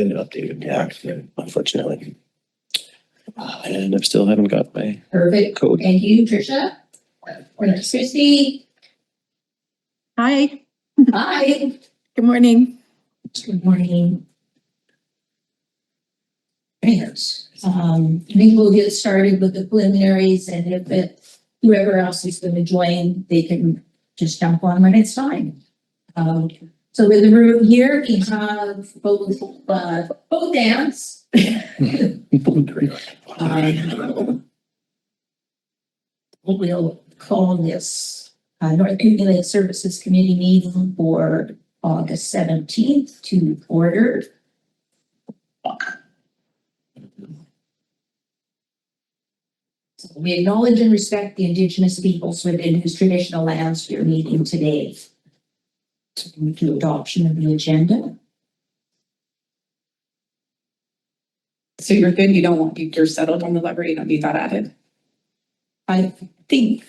an updated pack, unfortunately. And I still haven't got my Perfect. code. Thank you, Tricia. Christy. Hi, Hi. good morning. Good morning. Right. I think we'll get started with the preliminaries, and if whoever else is going to join, they can just jump on when it's time. So with the room here, we have both dams. We'll call this North Kootenay Services Committee meeting for August 17th to order. So we acknowledge and respect the Indigenous peoples within whose traditional lands we are meeting today. So we do adoption of the agenda. So you're good, you don't want, you're settled on the lever, you don't need that added? I think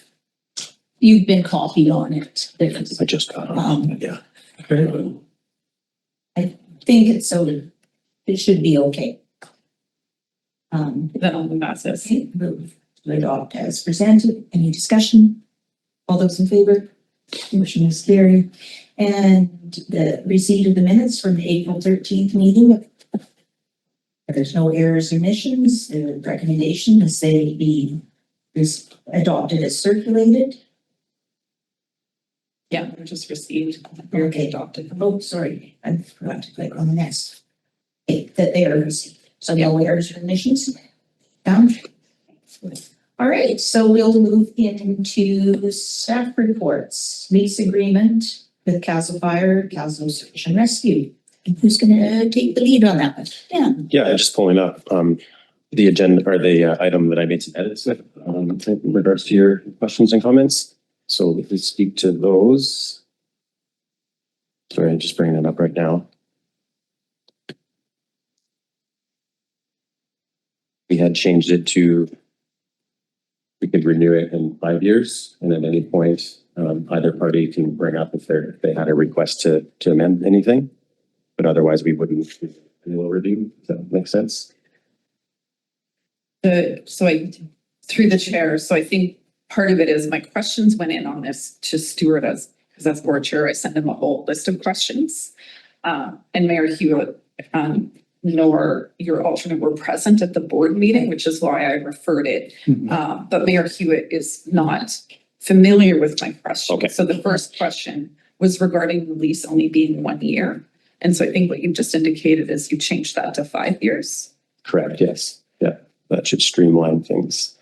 you've been copied on it. I just got Um, it. Yeah. I think it's so, it should be okay. Then on the masses. Move to adopt as presented. Any discussion? All those in favor? Motion is carried. And the receipt of the minutes from the April 13th meeting. If there's no errors or omissions, the recommendation is they be adopted as circulated. Yeah, they're just received. Okay. Adopted. Oh, sorry, I forgot to click on the next. Okay, that they are received. So no errors or omissions. Down. All right, so we'll move into staff reports. Lease agreement with Castle Fire, Castle Search and Rescue. Who's gonna take the lead on that one? Yeah. Yeah, just pulling up the agenda or the item that I made some edits with in regards to your questions and comments. So let's speak to those. Sorry, I'm just bringing it up right now. We had changed it to we could renew it in 5 years, and at any point, either party can bring up if they had a request to amend anything. But otherwise, we wouldn't do a review. Does that make sense? Through the chair, so I think part of it is my questions went in on this to Stuart because that's board chair. I sent him a whole list of questions. And Mayor Hewitt, nor your alternate were present at the board meeting, which is why I referred it. But Mayor Hewitt is not familiar with my question. Okay. So the first question was regarding the lease only being 1 year. And so I think what you've just indicated is you changed that to 5 years. Correct. Yes. Yeah. That should streamline things.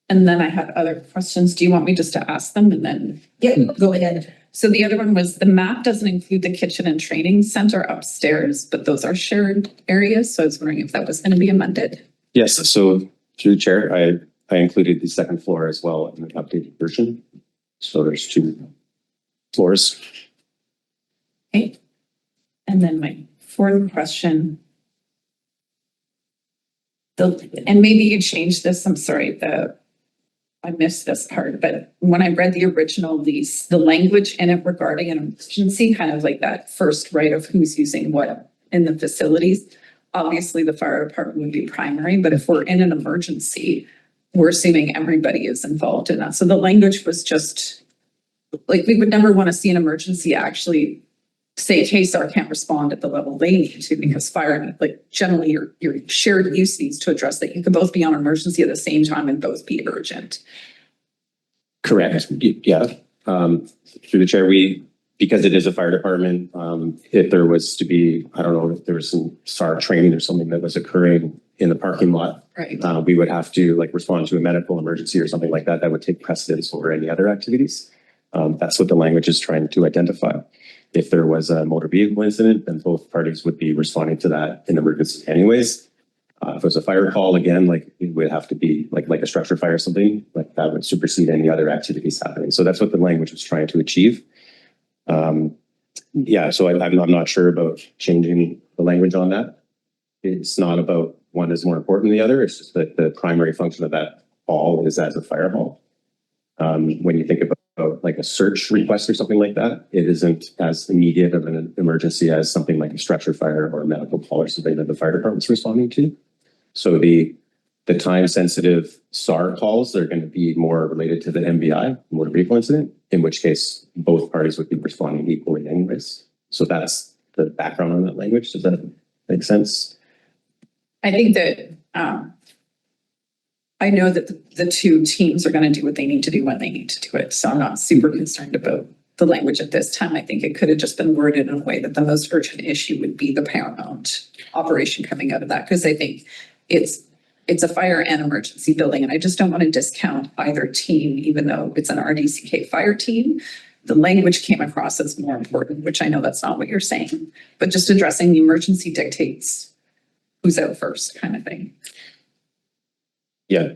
And then I had other questions. Do you want me just to ask them and then? Yeah, go ahead. So the other one was the map doesn't include the kitchen and training center upstairs, but those are shared areas. So I was wondering if that was going to be amended. Yes. So through the chair, I included the second floor as well in the updated version. So there's 2 floors. Okay. And then my fourth question. And maybe you changed this. I'm sorry, I missed this part, but when I read the original lease, the language in it regarding an emergency, kind of like that first right of who's using what in the facilities. Obviously, the fire department would be primary, but if we're in an emergency, we're assuming everybody is involved in that. So the language was just like, we would never want to see an emergency actually say KSAR can't respond at the level they need to because fire, like generally your shared use needs to address that. You could both be on emergency at the same time and both be urgent. Correct. Yeah. Through the chair, because it is a fire department, if there was to be, I don't know, if there was some SAR training or something that was occurring in the parking lot, Right. We would have to respond to a medical emergency or something like that. That would take precedence over any other activities. That's what the language is trying to identify. If there was a motor vehicle incident, then both parties would be responding to that in emergency anyways. If it was a fire call, again, it would have to be like a structure fire or something, like that would supersede any other activities happening. So that's what the language was trying to achieve. Yeah, so I'm not sure about changing the language on that. It's not about one is more important than the other. It's just that the primary function of that hall is as a fire hall. When you think about about like a search request or something like that, it isn't as immediate of an emergency as something like a structure fire or a medical call or something that the fire department's responding to. So the time sensitive SAR calls are going to be more related to the MVI, motor vehicle incident, in which case both parties would be responding equally anyways. So that's the background on that language. Does that make sense? I think that, I know that the two teams are going to do what they need to do when they need to do it. So I'm not super concerned about the language at this time. I think it could have just been worded in a way that the most urgent issue would be the paramount operation coming out of that. Because I think it's a fire and emergency building. And I just don't want to discount either team, even though it's an RDCK fire team. The language came across as more important, which I know that's not what you're saying. But just addressing the emergency dictates who's out first kind of thing. Yeah.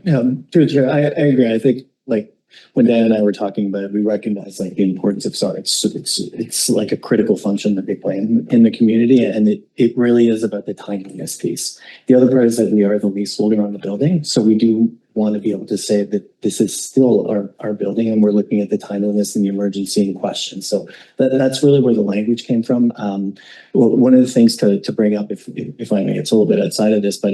Through the chair, I agree. I think like when Dan and I were talking about it, we recognize like the importance of SAR. It's like a critical function that they play in the community, and it really is about the timeliness piece. The other part is that we are the leaseholder on the building, so we do want to be able to say that this is still our building, and we're looking at the timeliness and the emergency in question. So that's really where the language came from. Well, one of the things to bring up, if I may, it's a little bit outside of this, but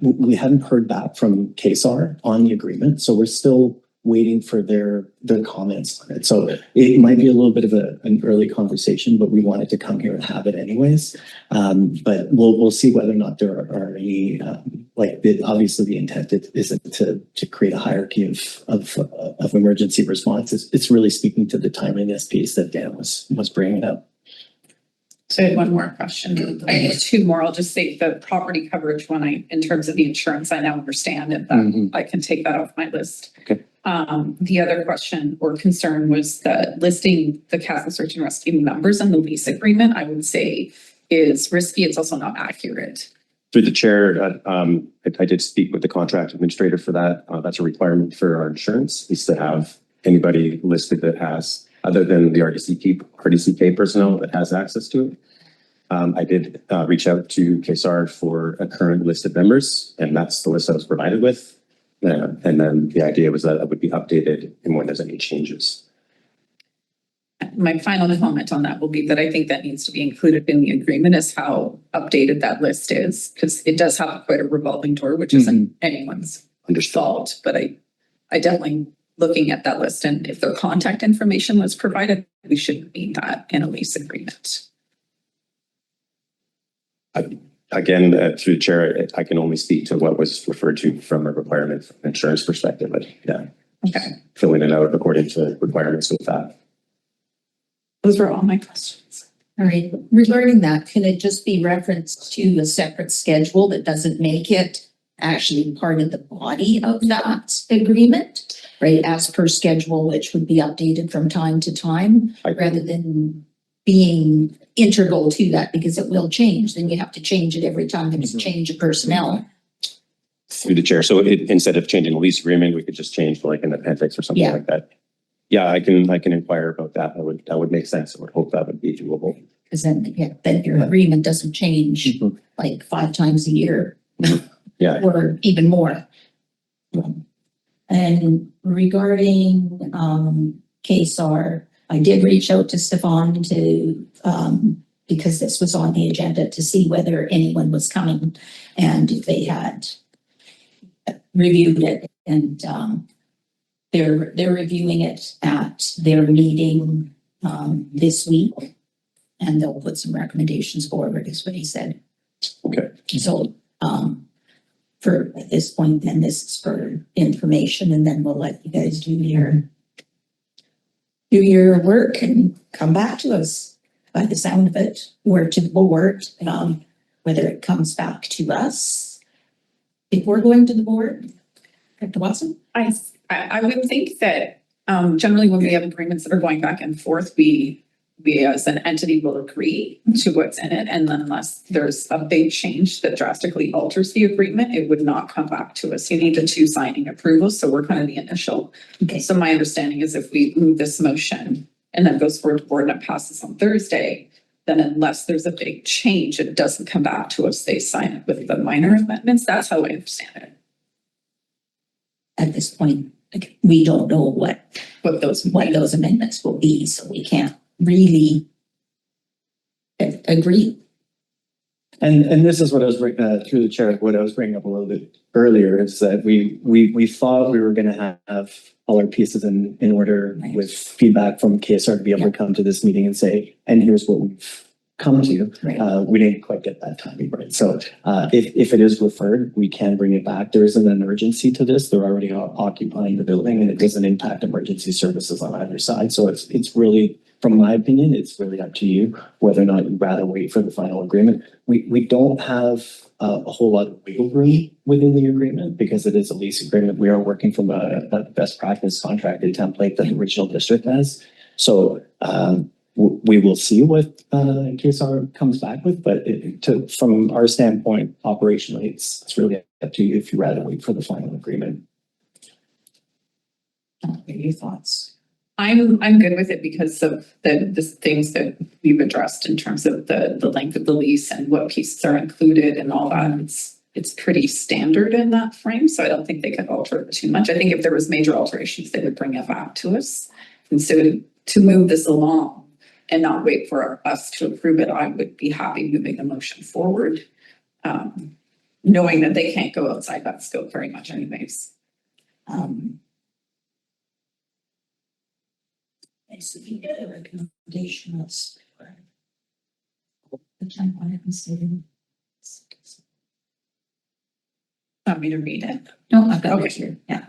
we hadn't heard back from KSAR on the agreement, so we're still waiting for their comments on it. So it might be a little bit of an early conversation, but we wanted to come here and have it anyways. But we'll see whether or not there are any, obviously the intent isn't to create a hierarchy of emergency responses. It's really speaking to the timeliness piece that Dan was bringing up. So I had one more question. I have two more. I'll just say the property coverage one, in terms of the insurance, I now understand it, that I can take that off my list. Okay. The other question or concern was that listing the Castle Search and Rescue members in the lease agreement, I would say is risky. It's also not accurate. Through the chair, I did speak with the contract administrator for that. That's a requirement for our insurance, is to have anybody listed that has, other than the RDCK personnel that has access to it. I did reach out to KSAR for a current list of members, and that's the list I was provided with. And then the idea was that it would be updated and when there's any changes. My final comment on that will be that I think that needs to be included in the agreement is how updated that list is, because it does have quite a revolving door, which isn't anyone's fault. But I definitely looking at that list, and if their contact information was provided, we should need that in a lease agreement. Again, through the chair, I can only speak to what was referred to from a requirement from an insurance perspective, but yeah. Okay. Filling it out according to requirements with that. Those were all my questions. All right, regarding that, can it just be referenced to a separate schedule that doesn't make it actually part of the body of that agreement, right? As per schedule, which would be updated from time to time, rather than being integral to that, because it will change. Then you have to change it every time there's a change of personnel. Through the chair. So instead of changing the lease agreement, we could just change like an appendix or something like that. Yeah, I can inquire about that. That would make sense. I would hope that would be doable. Because then your agreement doesn't change like 5 times a year. Yeah. Or even more. And regarding KSAR, I did reach out to Stefan because this was on the agenda, to see whether anyone was coming and if they had reviewed it. And they're reviewing it at their meeting this week, and they'll put some recommendations forward, is what he said. Okay. So for at this point, then this is for information, and then we'll let you guys do your work and come back to us by the sound of it, or to the board, whether it comes back to us before going to the board. Dr. Watson? I would think that generally when we have agreements that are going back and forth, we as an entity will agree to what's in it. And then unless there's a big change that drastically alters the agreement, it would not come back to us. You need the 2 signing approvals. So we're kind of the initial. Okay. So my understanding is if we move this motion and then goes forward to board and it passes on Thursday, then unless there's a big change, it doesn't come back to us. They sign it with the minor amendments. That's how I understand it. At this point. we don't know what what those amendments will be, so we can't really agree. And this is what I was through the chair, what I was bringing up a little bit earlier is that we thought we were going to have all our pieces in order Right. with feedback from KSR to be able to come to this meeting and say, and here's what we've come to. Right. We didn't quite get that timing right. So if it is referred, we can bring it back. There isn't an urgency to this. They're already occupying the building and it doesn't impact emergency services on either side. So it's really, from my opinion, it's really up to you whether or not you'd rather wait for the final agreement. We don't have a whole lot of wiggle room within the agreement because it is a lease agreement. We are working from a best practice contracted template that the regional district has. So we will see what KSR comes back with, but from our standpoint, operationally, it's really up to you if you rather wait for the final agreement. What are your thoughts? I'm good with it because of the things that we've addressed in terms of the length of the lease and what pieces are included and all that. It's pretty standard in that frame, so I don't think they could alter it too much. I think if there was major alterations, they would bring it back to us. And so to move this along and not wait for us to approve it, I would be happy moving the motion forward, knowing that they can't go outside that scope very much anyways. Basically, the recommendation was. Which I wanted to say. Want me to read it? No, I've got it Okay. here, yeah.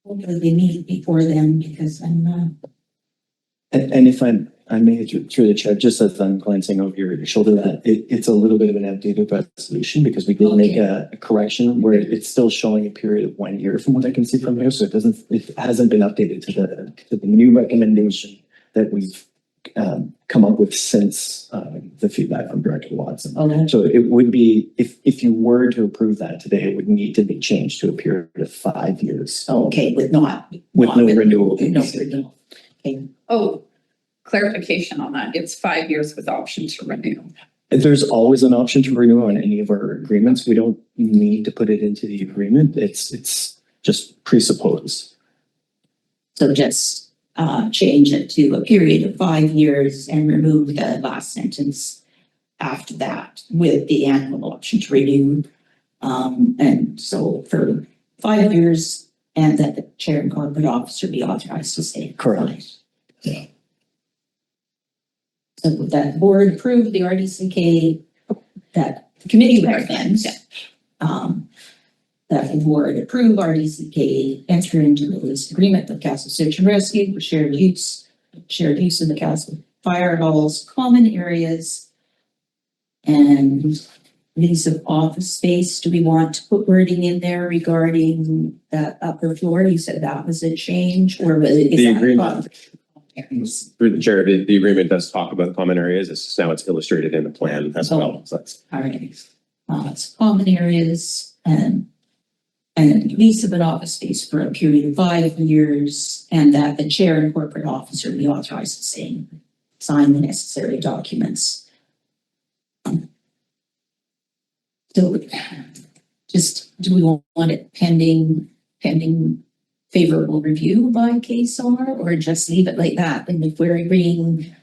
Hopefully they meet before then because I'm And if I may, through the chair, just as I'm glancing over your shoulder, that it's a little bit of an outdated resolution because we did make a correction where it's still showing a period of 1 year from what I can see from here. So it hasn't been updated to the new recommendation that we've come up with since the feedback from Director Watson. Okay. So it would be, if you were to approve that today, it would need to be changed to a period of 5 years. okay with no renewal. No renewal. Okay. Oh, clarification on that. It's 5 years with option to renew. There's always an option to renew on any of our agreements. We don't need to put it into the agreement. It's just presupposed. So just change it to a period of 5 years and remove the last sentence after that with the annual option to renew. And so for 5 years and that the chair and corporate officer be authorized to stay. Correct. Yeah. So that the board approved the RDCK, that the committee recommends, that the board approve RDCK, enter into the lease agreement with Castle Search and Rescue for shared use of the Castle fire halls, common areas, and lease of office space. Do we want to put wording in there regarding that upper floor? You said that was a change, or was it? The agreement. Areas? Through the chair, the agreement does talk about common areas. It's now it's illustrated in the plan as well. So that's All right. It's common areas and lease of an office space for a period of 5 years, and that the chair and corporate officer be authorized to sign the necessary documents. So just, do we want it pending favorable review by KSAR, or just leave it like that? And if we're agreeing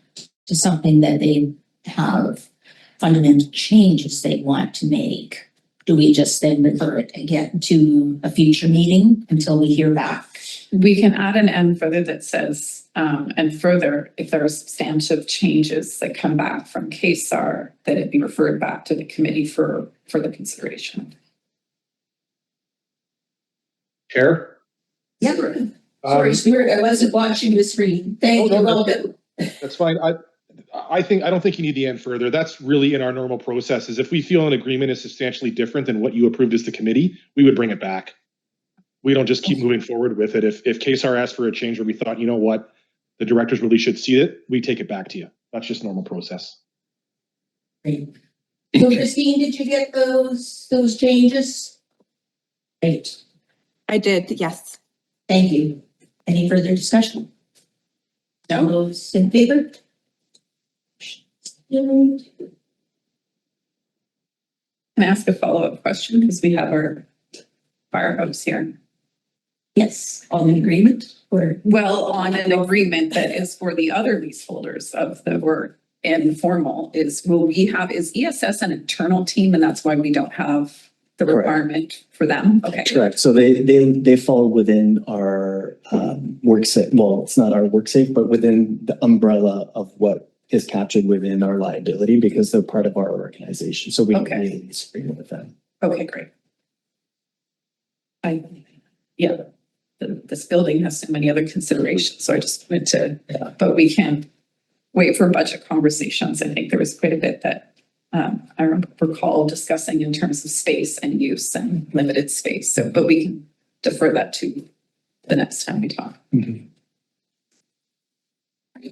to something that they have fundamental changes they want to make, do we just then refer it again to a future meeting until we hear back? We can add an N further that says, and further, if there are substantive changes that come back from KSAR, that it be referred back to the committee for further consideration. Chair? Yeah. Sorry, Stuart, I wasn't watching the screen. Thank you. Well done. That's fine. I don't think you need the end further. That's really in our normal processes. If we feel an agreement is substantially different than what you approved as the committee, we would bring it back. We don't just keep moving forward with it. If KSAR asked for a change or we thought, you know what, the directors really should see it, we take it back to you. That's just normal process. Great. So Christine, did you get those changes? Great. I did, yes. Thank you. Any further discussion? No. All those in favor? Can I ask a follow-up question? Because we have our firehouse here. Yes, on the agreement or Well, on an agreement that is for the other leaseholders of the work informal is, is ESS an internal team and that's why we don't have the Correct. requirement for them? Okay. Correct. So they fall within our work safe. Well, it's not our work safe, but within the umbrella of what is captured within our liability because they're part of our organization. So we don't Okay. need to agreement with them. Okay, great. Yeah, this building has so many other considerations, so I just wanted to, but we can wait for budget conversations. I think there was quite a bit that I recall discussing in terms of space and use and limited space. So, but we can defer that to the next time we talk.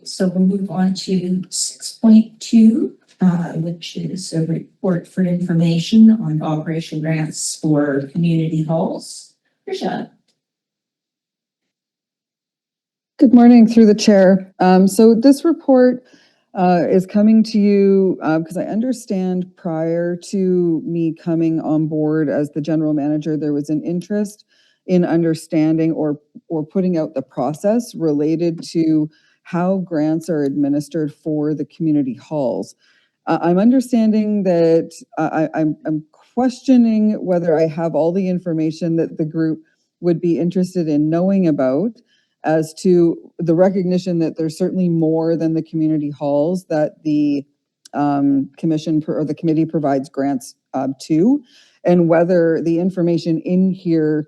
so we'll move on to 6.2, which is a report for information on operation grants for community halls. Risha. Good morning through the chair. So this report is coming to you because I understand prior to me coming on board as the general manager, there was an interest in understanding or putting out the process related to how grants are administered for the community halls. I'm understanding that I'm questioning whether I have all the information that the group would be interested in knowing about as to the recognition that there's certainly more than the community halls that the commission or the committee provides grants to, and whether the information in here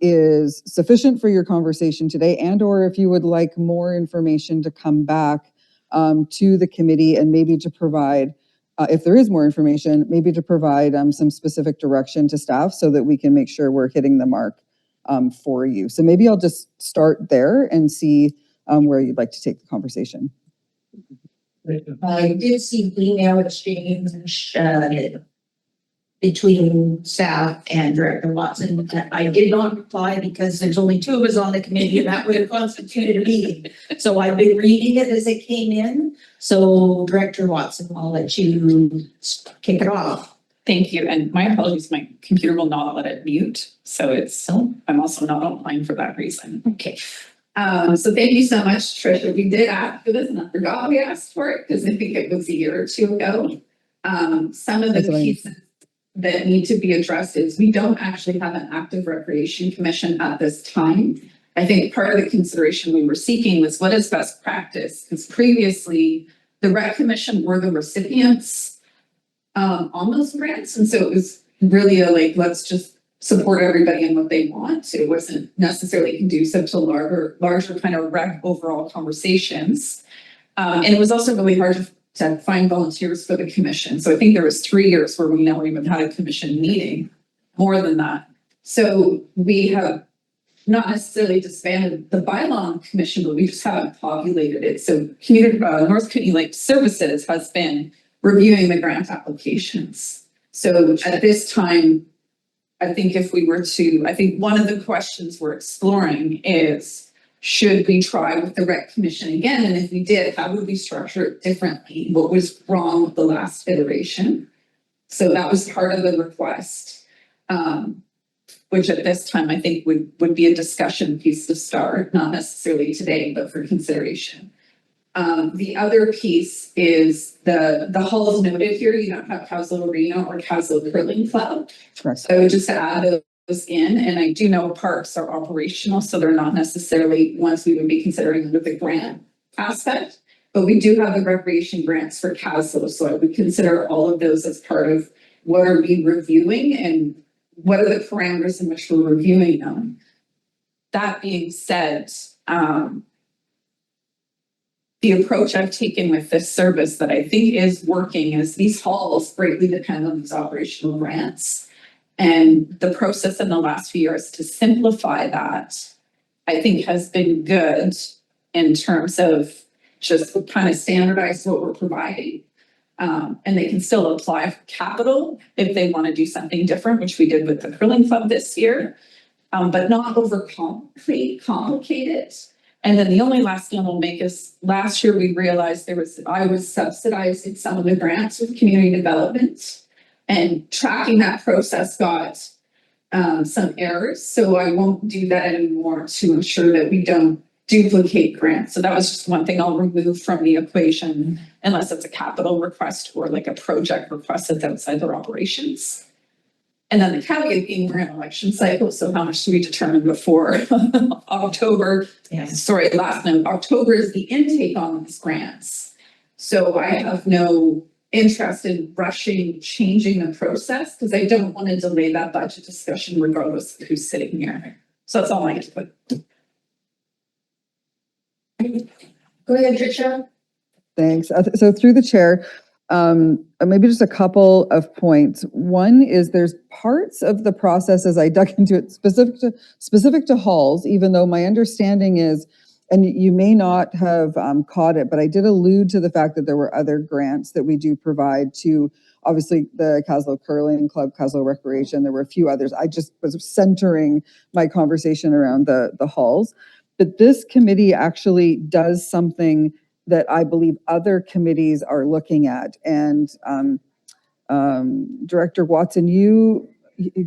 is sufficient for your conversation today, and or if you would like more information to come back to the committee and maybe to provide, if there is more information, maybe to provide some specific direction to staff so that we can make sure we're hitting the mark for you. So maybe I'll just start there and see where you'd like to take the conversation. I did see email exchange between staff and Director Watson. I did not reply because there's only two of us on the committee and that would have constituted a meeting. So I've been reading it as it came in. So Director Watson, I'll let you kick it off. Thank you. And my apologies, my computer will not let it mute. So I'm also not online for that reason. Okay. So thank you so much, Tricia. We did ask for this and I forgot we asked for it because I think it was a year or two ago. Some of the pieces that need to be addressed is we don't actually have an active recreation commission at this time. I think part of the consideration we were seeking was what is best practice? Because previously the rec commission were the recipients on those grants. And so it was really let's just support everybody in what they want. It wasn't necessarily conducive to larger kind of rec overall conversations. And it was also really hard to find volunteers for the commission. So I think there was 3 years where we never even had a commission meeting, more than that. So we have not necessarily disbanded the bylaw commission, but we just haven't populated it. So North Kootenay Lake Services has been reviewing the grant applications. So at this time, I think I think one of the questions we're exploring is, should we try with the rec commission again? And if we did, how would we structure it differently? What was wrong with the last iteration? So that was part of the request, which at this time I think would be a discussion piece to start, not necessarily today, but for consideration. The other piece is the halls noted here. You don't have Castle Arena or Castle Curling Club. Correct. So just to add those in, and I do know parks are operational, so they're not necessarily ones we would be considering under the grant aspect, but we do have the recreation grants for Castle. So I would consider all of those as part of what are we reviewing and what are the parameters in which we're reviewing them. That being said, the approach I've taken with this service that I think is working is these halls greatly depend on these operational grants. And the process in the last few years to simplify that, I think has been good in terms of just kind of standardize what we're providing. And they can still apply for capital if they want to do something different, which we did with the curling club this year, but not overcomplicate it. And then the only last thing I'll make is last year we realized I was subsidizing some of the grants with community development. And tracking that process got some errors, so I won't do that anymore to ensure that we don't duplicate grants. So that was just one thing I'll remove from the equation, unless it's a capital request or like a project request that's outside their operations. And then the caveat being we're in election cycle, so how much do we determine before October? Yeah. Sorry, last note, October is the intake on these grants. So I have no interest in rushing, changing the process, because I don't want to delay that budget discussion regardless of who's sitting here. So that's all I have to put. Go ahead, Tricia. Thanks. So through the chair, maybe just a couple of points. One is there's parts of the process as I dug into it specific to halls, even though my understanding is, and you may not have caught it, but I did allude to the fact that there were other grants that we do provide to, obviously, the Caslow Curling Club, Caslow Recreation. There were a few others. I just was centering my conversation around the halls. But this committee actually does something that I believe other committees are looking at. And Director Watson, you,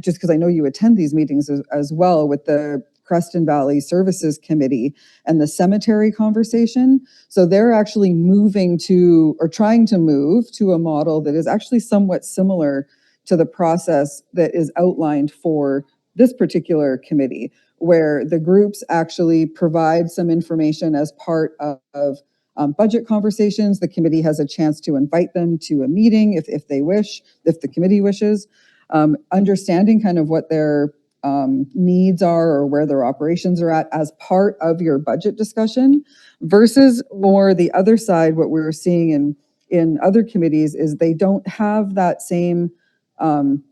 just because I know you attend these meetings as well with the Creston Valley Services Committee and the cemetery conversation. So they're actually moving to, or trying to move to a model that is actually somewhat similar to the process that is outlined for this particular committee, where the groups actually provide some information as part of budget conversations. The committee has a chance to invite them to a meeting if they wish, if the committee wishes, understanding kind of what their needs are or where their operations are at as part of your budget discussion, versus more the other side. What we're seeing in other committees is they don't have that same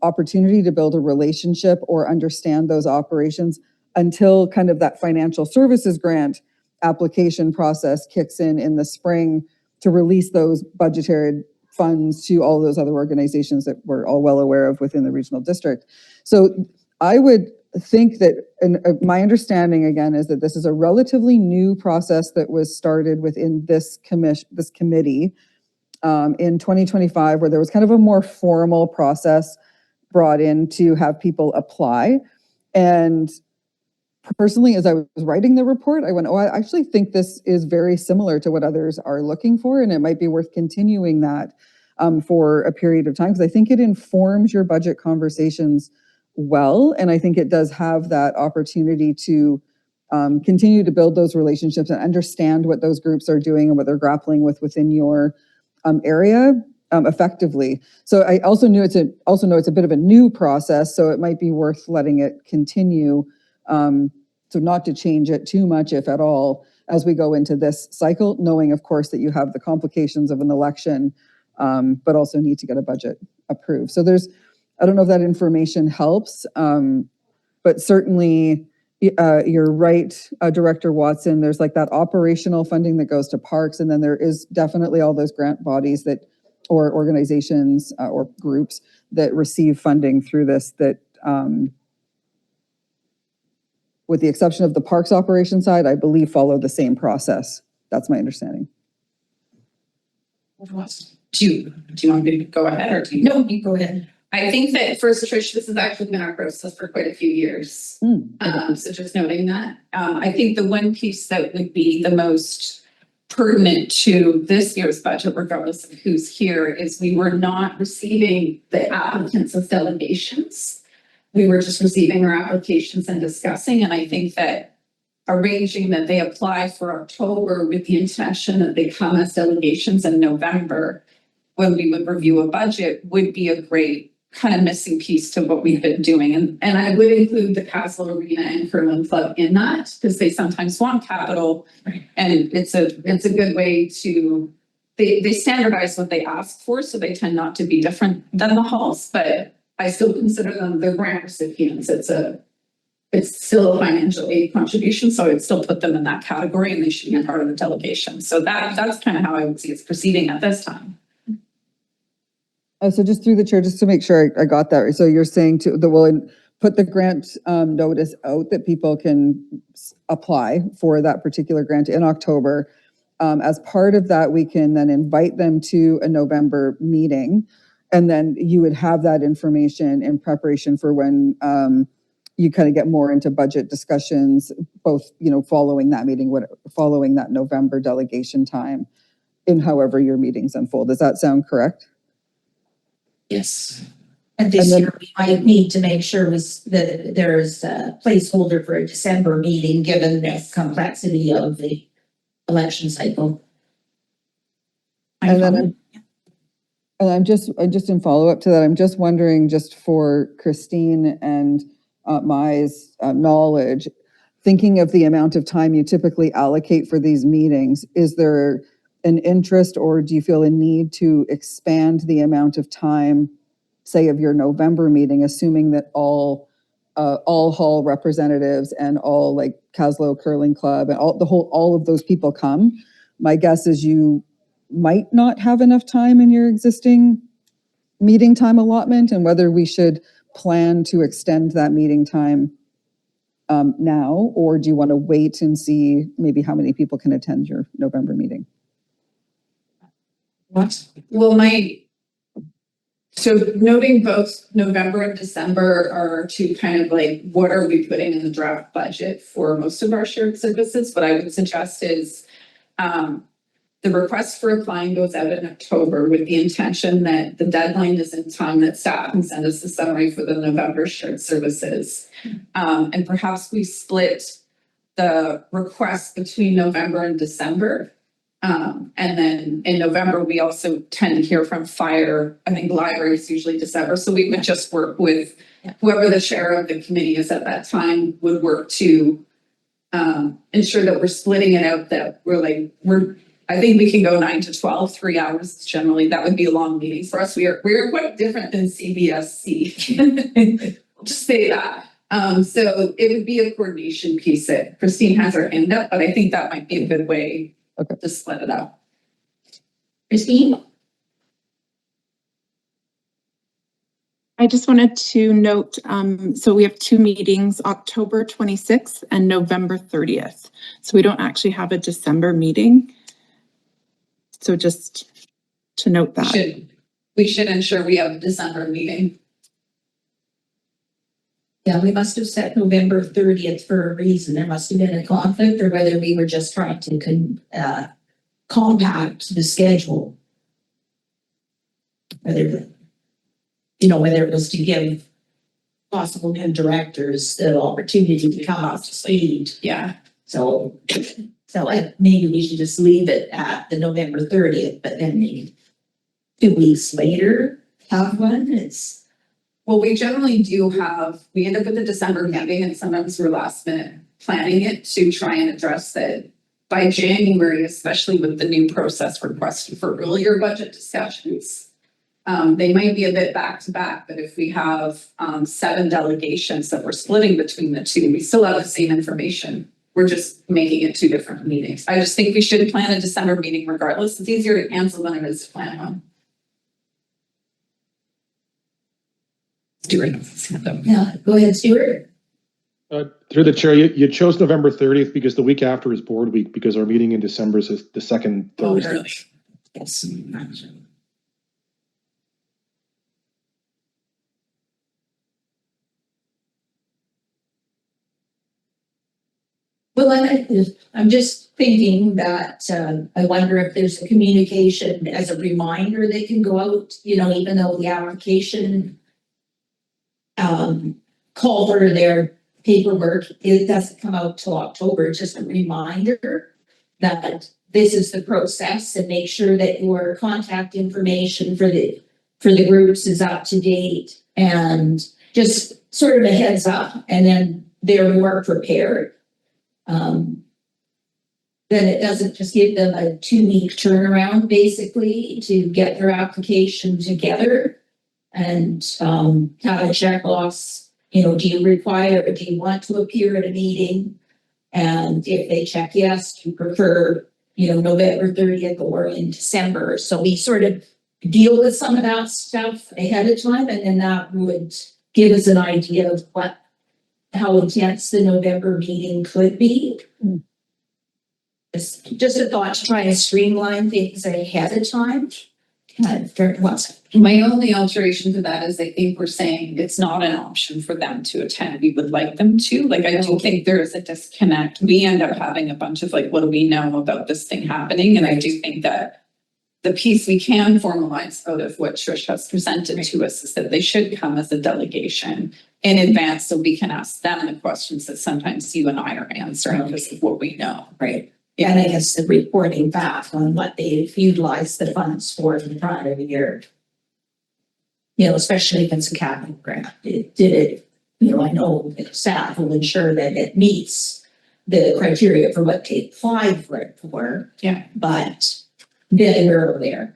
opportunity to build a relationship or understand those operations until kind of that financial services grant application process kicks in the spring to release those budgetary funds to all those other organizations that we're all well aware of within the regional district. So I would think that, and my understanding again is that this is a relatively new process that was started within this committee in 2025, where there was kind of a more formal process brought in to have people apply. And personally, as I was writing the report, I went, oh, I actually think this is very similar to what others are looking for, and it might be worth continuing that for a period of time, because I think it informs your budget conversations well, and I think it does have that opportunity to continue to build those relationships and understand what those groups are doing and what they're grappling with within your area effectively. So I also know it's a bit of a new process, so it might be worth letting it continue. So not to change it too much, if at all, as we go into this cycle, knowing, of course, that you have the complications of an election, but also need to get a budget approved. So I don't know if that information helps, but certainly you're right, Director Watson, there's like that operational funding that goes to parks, and then there is definitely all those grant bodies that, or organizations or groups that receive funding through this that, with the exception of the parks operation side, I believe follow the same process. That's my understanding. Do you want me to go ahead, or do you? No, you go ahead. I think that first, Trish, this has actually been our process for quite a few years. So just noting that. I think the one piece that would be the most pertinent to this year's budget, regardless of who's here, is we were not receiving the applicants as delegations. We were just receiving our applications and discussing, and I think that arranging that they apply for October with the intention that they come as delegations in November, when we would review a budget, would be a great kind of missing piece to what we've been doing. And I would include the Castle Arena and Curling Club in that, because they sometimes want capital. And it's a good way to, they standardize what they ask for, so they tend not to be different than the halls, but I still consider them the grant recipients. It's still a financial aid contribution, so I'd still put them in that category, and they should be part of the delegation. So that's kind of how I would see it's proceeding at this time. Oh, so just through the chair, just to make sure I got that right. So you're saying we'll put the grant notice out that people can apply for that particular grant in October. As part of that, we can then invite them to a November meeting. And then you would have that information in preparation for when you kind of get more into budget discussions, both, following that meeting, following that November delegation time, in however your meetings unfold. Does that sound correct? Yes. And this year, we might need to make sure that there's a placeholder for a December meeting, given the complexity of the election cycle. And then I'm just in follow-up to that, I'm just wondering, just for Christine and Mai's knowledge, thinking of the amount of time you typically allocate for these meetings, is there an interest, or do you feel a need to expand the amount of time, say, of your November meeting, assuming that all hall representatives and all, like, Caslow Curling Club and all of those people come? My guess is you might not have enough time in your existing meeting time allotment, and whether we should plan to extend that meeting time now, or do you want to wait and see maybe how many people can attend your November meeting? What? Well, so noting both November and December are two kind of like, what are we putting in the draft budget for most of our shared services? What I would suggest is the request for applying goes out in October with the intention that the deadline is in time, that staff can send us a summary for the November shared services. And perhaps we split the request between November and December. And then in November, we also tend to hear from fire. I think library is usually December. So we would just work with whoever the chair of the committee is at that time, would work to ensure that we're splitting it out, that I think we can go 9 to 12, 3 hours generally. That would be a long meeting for us. We're quite different than CBSC. I'll just say that. So it would be a coordination piece that Christine has her hand up, but I think that might be a good way to split it up. Christine? I just wanted to note, so we have 2 meetings, October 26th and November 30th. So we don't actually have a December meeting. So just to note that. We should ensure we have a December meeting. Yeah, we must have set November 30th for a reason. There must have been a conflict, or whether we were just trying to compact the schedule. Whether it was to give possible new directors the opportunity to come up to speed. Yeah. So maybe we should just leave it at the November 30th, but then maybe 2 weeks later have one. Well, we generally we end up with a December meeting, and sometimes we're last minute planning it to try and address that by January, especially with the new process requested for earlier budget discussions. They might be a bit back to back, but if we have 7 delegations that we're splitting between the two, we still have the same information. We're just making it 2 different meetings. I just think we should plan a December meeting regardless. It's easier to cancel than it is to plan one. Stuart. Yeah, go ahead, Stuart. Through the chair, you chose November 30th because the week after is board week, because our meeting in December is the second Thursday. Early. Yes. Well, I'm just thinking that I wonder if there's a communication as a reminder that can go out, even though the application call for their paperwork, it doesn't come out till October. Just a reminder that this is the process, and make sure that your contact information for the groups is up to date, and just sort of a heads up, and then they're more prepared. Then it doesn't just give them a 2-week turnaround basically to get their application together, and have a checkbox. Do you want to appear at a meeting? And if they check yes, you prefer, November 30th or in December. So we sort of deal with some of that stuff ahead of time, and then that would give us an idea of how intense the November meeting could be. Just a thought to try and streamline things ahead of time. My only alteration to that is I think we're saying it's not an option for them to attend. We would like them to. Like, I do think there is a disconnect. We end up having a bunch of like, what do we know about this thing happening? And I do think that the piece we can formalize out of what Trish has presented to us is that they should come as a delegation in advance so we can ask them the questions that sometimes you and I are answering because of what we know. Right. Yeah, and I guess the reporting back on what they've utilized the funds for in the prior year. You know, especially if it's a capital grant, I know staff will ensure that it meets the criteria for what they applied for it for. Yeah. But bit earlier.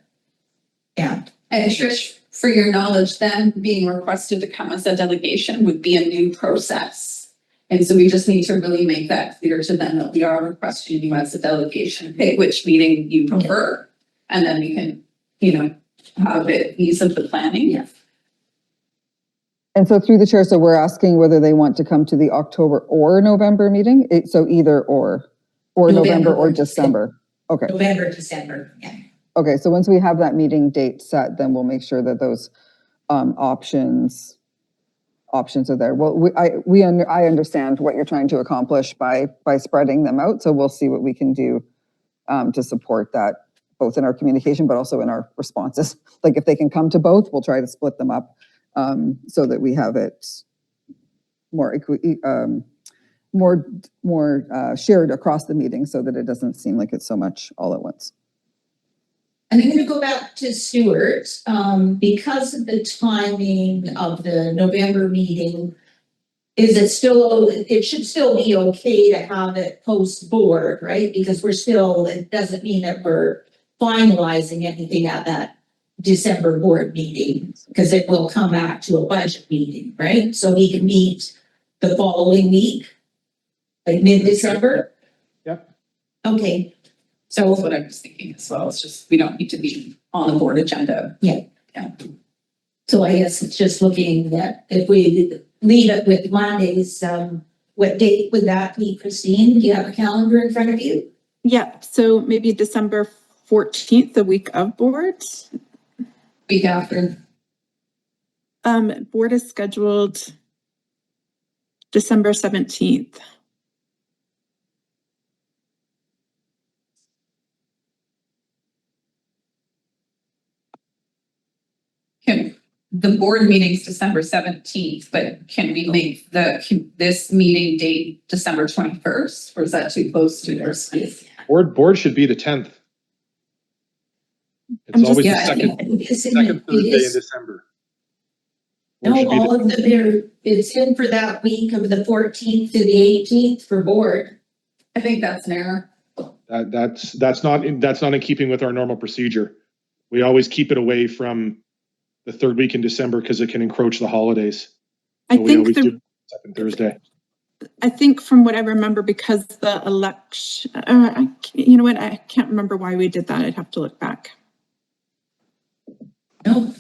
Yeah. And Trish, for your knowledge, then being requested to come as a delegation would be a new process. And so we just need to really make that clear to them that we are requesting you as a delegation, pick which meeting you prefer. And then we can, have it ease of the planning. Yeah. And so through the chair, so we're asking whether they want to come to the October or November meeting? So either or November or December. Okay. November, December, yeah. Okay, so once we have that meeting date set, then we'll make sure that those options are there. Well, I understand what you're trying to accomplish by spreading them out. So we'll see what we can do to support that, both in our communication, but also in our responses. Like if they can come to both, we'll try to split them up so that we have it more shared across the meeting so that it doesn't seem like it's so much all at once. I'm going to go back to Stuart, because of the timing of the November meeting. It should still be okay to have it post board, right? Because it doesn't mean that we're finalizing anything at that December board meeting, because it will come back to a budget meeting, right? So we can meet the following week, like mid-December. Yep. Okay. So that's what I was thinking as well. It's just, we don't need to be on the board agenda. Yeah. Yeah. So I guess it's just looking at, if we leave it with Mondays, what date would that be, Christine? Do you have a calendar in front of you? Yeah, so maybe December 14th, the week of board. Week after. Board is scheduled December 17th. The board meeting's December 17th, but can we make this meeting date December 21st? Or is that too close to their space? Board should be the 10th. It's always the second Thursday in December. No, all of it's in for that week of the 14th to the 18th for board. I think that's an error. That's not in keeping with our normal procedure. We always keep it away from the third week in December because it can encroach the holidays. I think second Thursday. I think from what I remember, because the election, you know what? I can't remember why we did that. I'd have to look back. No,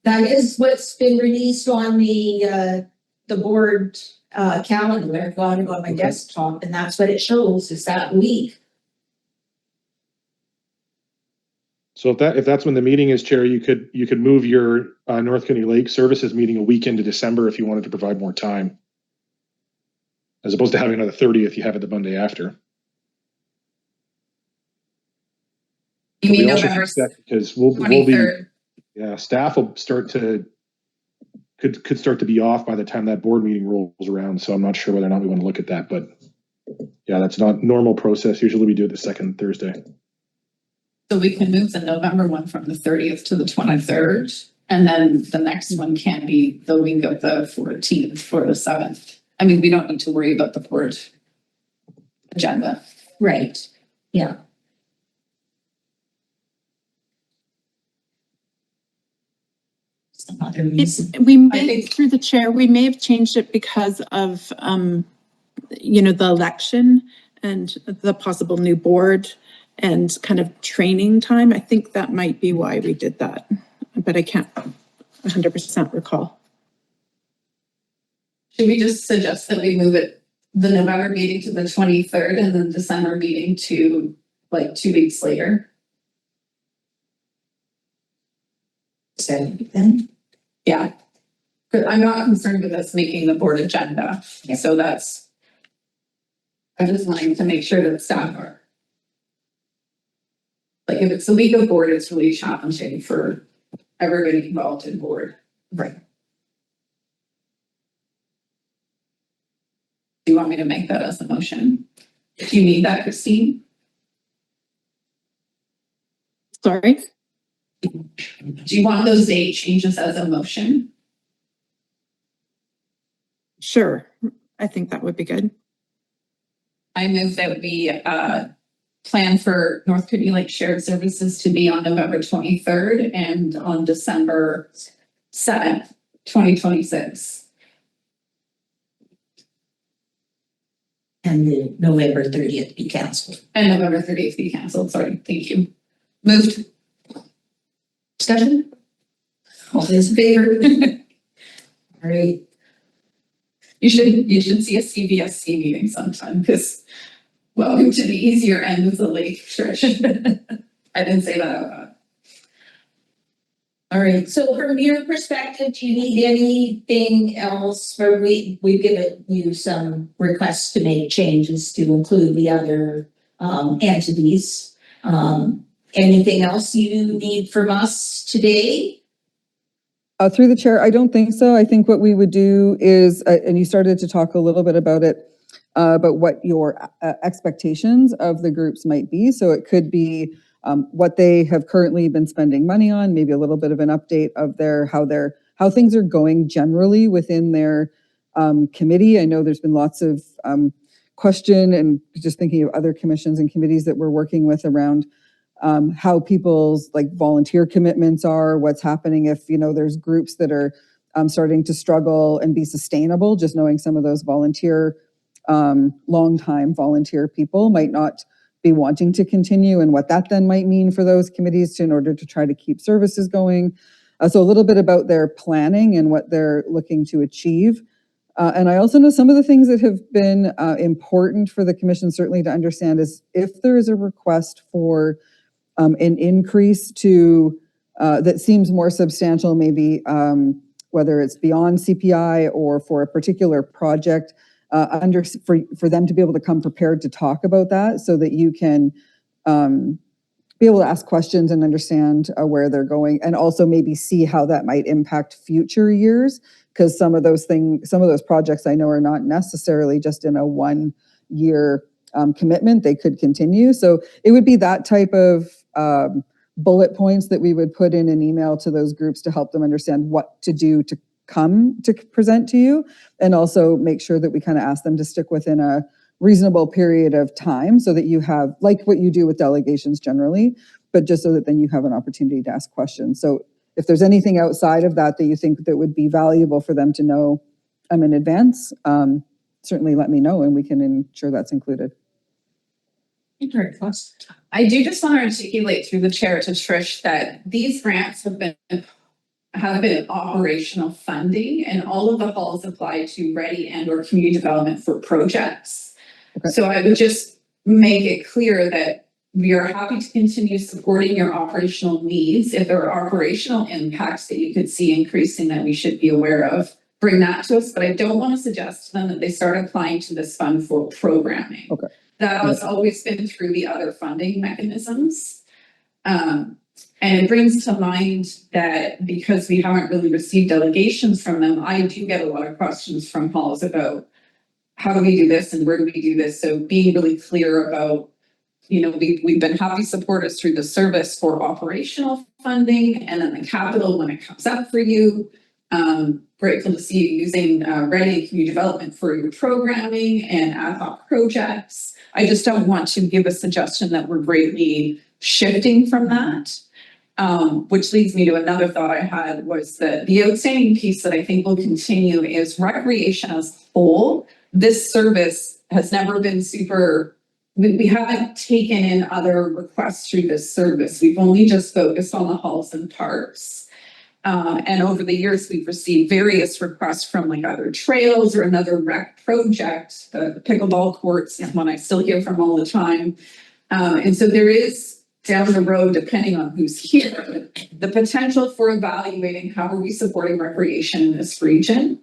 that is what's been released on the board calendar. I've got it on my desktop, and that's what it shows is that week. So if that's when the meeting is, Chair, you could move your North Kootenay Lake Services meeting a week into December if you wanted to provide more time, as opposed to having another 30th. You have it the Monday after. You mean November because we'll be. Yeah, staff will could start to be off by the time that board meeting rolls around. So I'm not sure whether or not we want to look at that, but yeah, that's not normal process. Usually we do it the second Thursday. So we can move the November one from the 30th to the 23rd, and then the next one can be the week of the 14th or the 7th. I mean, we don't need to worry about the board agenda. Right. Yeah. Some other reason. Through the chair, we may have changed it because of, the election and the possible new board and kind of training time. I think that might be why we did that, but I can't 100% recall. Should we just suggest that we move the November meeting to the 23rd and the December meeting to like 2 weeks later? then? Yeah. But I'm not concerned with us making the board agenda, Yeah. so that's. I'm just wanting to make sure that staff are. Like if it's the week of board, it's really challenging for everybody involved in board. Right. Do you want me to make that as a motion? Do you need that, Christine? Sorry. Do you want those date changes as a motion? Sure. I think that would be good. I move that we plan for North Kootenay Lake Shared Services to be on November 23rd and on December 7th, 2026. And the November 30th be canceled. And November 30th be canceled, sorry, thank you. Moved. Discussion? All those in favor? All right. You should see a CBSC meeting sometime, because welcome to the easier end of the lake, Trish. I didn't say that out loud. All right, so from your perspective, do you need anything else? Or we've given you some requests to make changes to include the other entities. Anything else you need from us today? Through the chair, I don't think so. I think what we would do is, and you started to talk a little bit about it, about what your expectations of the groups might be. So it could be what they have currently been spending money on, maybe a little bit of an update of how things are going generally within their committee. I know there's been lots of question, and just thinking of other commissions and committees that we're working with around how people's like volunteer commitments are, what's happening if, there's groups that are starting to struggle and be sustainable, just knowing some of those long-time volunteer people might not be wanting to continue, and what that then might mean for those committees in order to try to keep services going. So a little bit about their planning and what they're looking to achieve. And I also know some of the things that have been important for the commission certainly to understand is if there is a request for an increase to that seems more substantial, maybe whether it's beyond CPI or for a particular project, for them to be able to come prepared to talk about that, so that you can be able to ask questions and understand where they're going, and also maybe see how that might impact future years, because some of those projects I know are not necessarily just in a 1-year commitment. They could continue. So it would be that type of bullet points that we would put in an email to those groups to help them understand what to do to come to present to you, and also make sure that we kind of ask them to stick within a reasonable period of time, so that you have, like what you do with delegations generally, but just so that then you have an opportunity to ask questions. So if there's anything outside of that that you think that would be valuable for them to know in advance, certainly let me know and we can ensure that's included. I do just want to articulate through the chair to Trish that these grants have been operational funding, and all of the halls apply to ready and or community development for projects. Okay. So I would just make it clear that we are happy to continue supporting your operational needs. If there are operational impacts that you could see increasing that we should be aware of, bring that to us. But I don't want to suggest to them that they start applying to this fund for programming. Okay. That has always been through the other funding mechanisms. And it brings to mind that because we haven't really received delegations from them, I do get a lot of questions from halls about how do we do this and where do we do this? So being really clear about, we've been happy supporters through the service for operational funding, and then the capital when it comes up for you. Grateful to see you using ready community development for your programming and ad hoc projects. I just don't want to give a suggestion that we're greatly shifting from that. Which leads me to another thought I had, was that the outstanding piece that I think will continue is recreation as a whole. This service has never been we haven't taken in other requests through this service. We've only just focused on the halls and parks. And over the years, we've received various requests from like other trails or another rec project, the pickleball courts, one I still hear from all the time. And so there is down the road, depending on who's here, the potential for evaluating how are we supporting recreation in this region.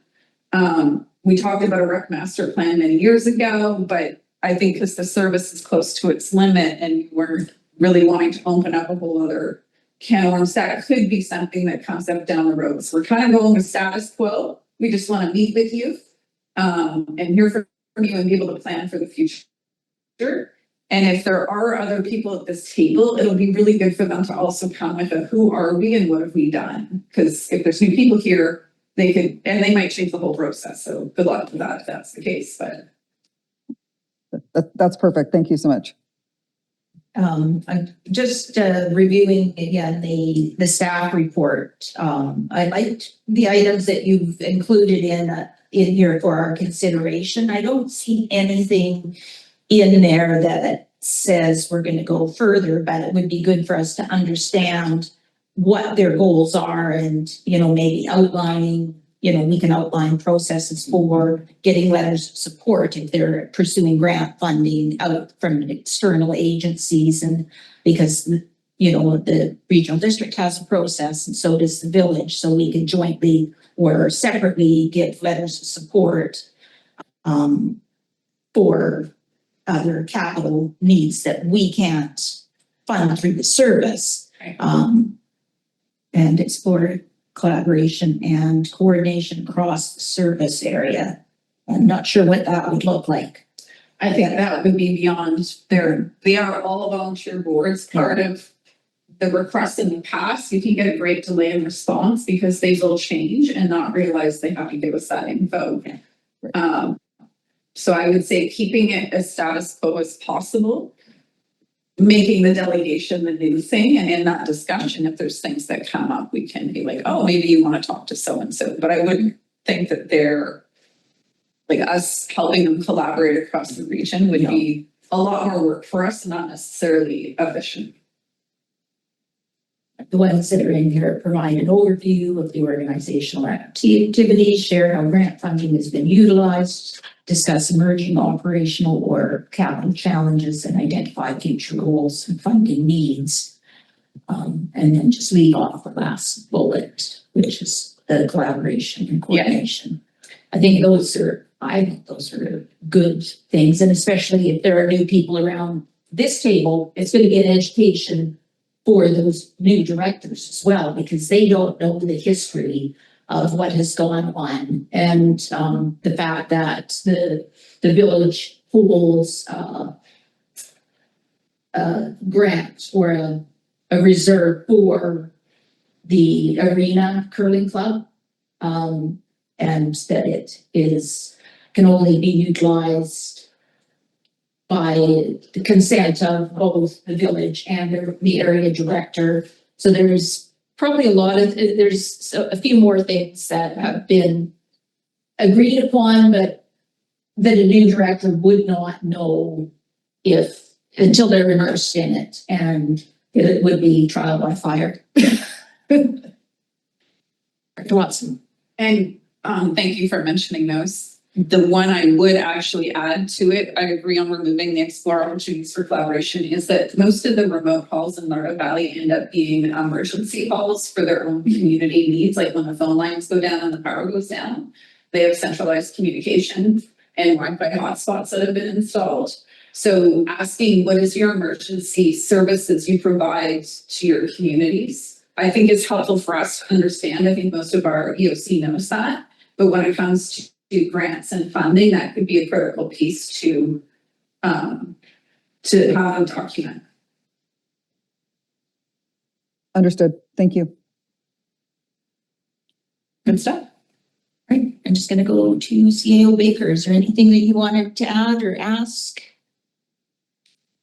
We talked about a rec master plan many years ago, but I think because the service is close to its limit and we're really wanting to open up a whole other can of worms, that could be something that comes up down the road. So we're kind of going with status quo. We just want to meet with you and hear from you and be able to plan for the future. And if there are other people at this table, it'll be really good for them to also come with a who are we and what have we done? Because if there's new people here, they could, and they might change the whole process. So good luck with that if that's the case. But That's perfect. Thank you so much. I'm just reviewing again the staff report. I liked the items that you've included in here for our consideration. I don't see anything in there that says we're going to go further, but it would be good for us to understand what their goals are and, maybe outlining, we can outline processes for getting letters of support if they're pursuing grant funding out from external agencies. And because, the regional district has a process and so does the village. So we can jointly or separately give letters of support for other capital needs that we can't fund through the service. And explore collaboration and coordination across the service area. I'm not sure what that would look like. I think that would be beyond they are all volunteer boards. Part of the requests in the past, you can get a great delay in response because they will change and not realize they have to give us that info. So I would say keeping it as status quo as possible, making the delegation the new thing, and in that discussion, if there's things that come up, we can be like, oh, maybe you want to talk to so-and-so. But I wouldn't think that they're like us helping them collaborate across the region would be a lot more work for us, not necessarily efficient. The ones that are in here provide an overview of the organizational activities, share how grant funding has been utilized, discuss emerging operational or capital challenges, and identify future goals and funding needs. And then just leave off the last bullet, which is the collaboration and coordination. I think those are good things. And especially if there are new people around this table, it's going to be an education for those new directors as well, because they don't know the history of what has gone on. And the fact that the village holds a grant or a reserve for the Arena Curling Club, and that it can only be utilized by the consent of both the village and the area director. So there's probably there's a few more things that have been agreed upon, but that a new director would not know until they're immersed in it, and it would be trial by fire. Dr. Watson. And thank you for mentioning those. The one I would actually add to it, I agree on removing the explore opportunities for collaboration, is that most of the remote calls in Lardo Valley end up being emergency calls for their own community needs, like when the phone lines go down and the power goes down. They have centralized communication and Wi-Fi hotspots that have been installed. So asking what is your emergency services you provide to your communities, I think is helpful for us to understand. I think most of our EOC knows that, but when it comes to grants and funding, that could be a critical piece to have a document. Understood. Thank you. Good stuff. All right, I'm just going to go to CAO Baker. Is there anything that you wanted to add or ask?